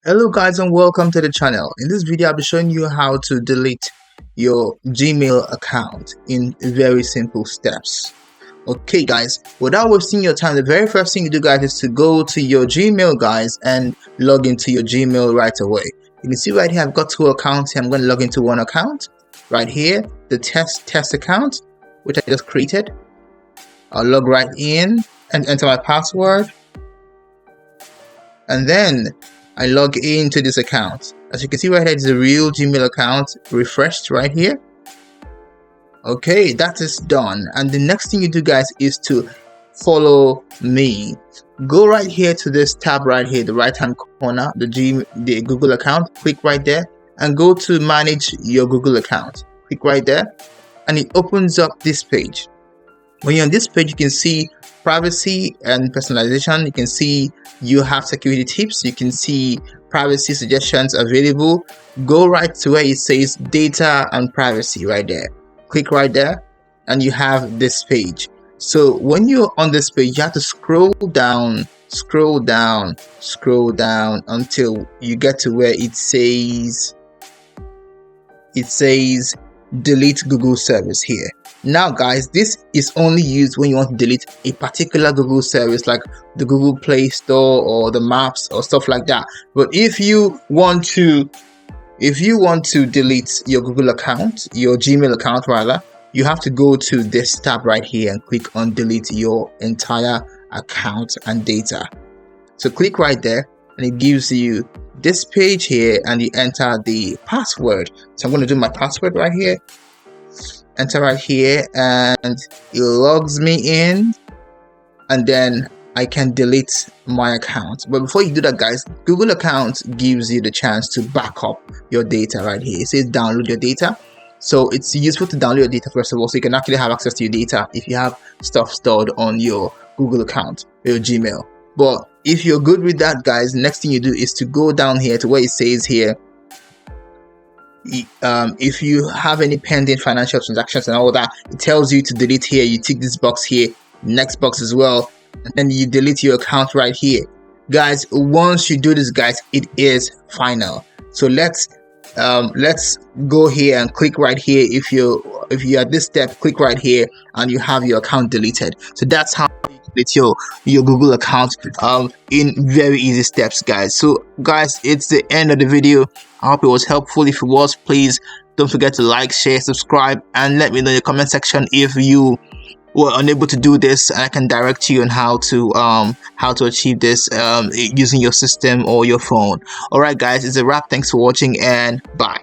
Hello guys and welcome to the channel. In this video I'll be showing you how to delete your Gmail account in very simple steps. Okay guys, without wasting your time, the very first thing you do guys is to go to your Gmail guys and log into your Gmail right away. You can see right here I've got two accounts here. I'm going to log into one account right here, the test account which I just created. I'll log right in and enter my password, and then I log into this account. As you can see right here, it's a real Gmail account, refreshed right here. Okay, that is done. And the next thing you do guys is to follow me. Go right here to this tab right here, the right hand corner, the Google account. Click right there and go to manage your Google account. Click right there and it opens up this page. When you're on this page, you can see privacy and personalization. You can see you have security tips. You can see privacy suggestions available. Go right to where it says data and privacy right there. Click right there and you have this page. So when you're on this page, you have to scroll down until you get to where it says delete Google service here. Now guys, this is only used when you want to delete a particular Google service like the Google Play Store or the Maps or stuff like that. But if you want to delete your Google account, your Gmail account rather, you have to go to this tab right here and click on delete your entire account and data. So click right there and it gives you this page here and you enter the password. So I'm going to do my password right here, enter right here, and it logs me in, and then I can delete my account. But before you do that guys, Google account gives you the chance to back up your data right here. It says download your data. So it's useful to download your data first of all, so you can actually have access to your data if you have stuff stored on your Google account, your Gmail. But if you're good with that guys, next thing you do is to go down here to where it says here, if you have any pending financial transactions and all that, it tells you to delete here. You tick this box here, next box as well, and then you delete your account right here. Guys, once you do this guys, it is final. So let's go here and click right here. If you're at this step, click right here and you have your account deleted. So that's how you delete your Google account in very easy steps guys. So guys, it's the end of the video. I hope it was helpful. If it was, please don't forget to like, share, subscribe, and let me know in the comment section if you were unable to do this, and I can direct you on how to achieve this using your system or your phone. Alright guys, it's a wrap. Thanks for watching and bye.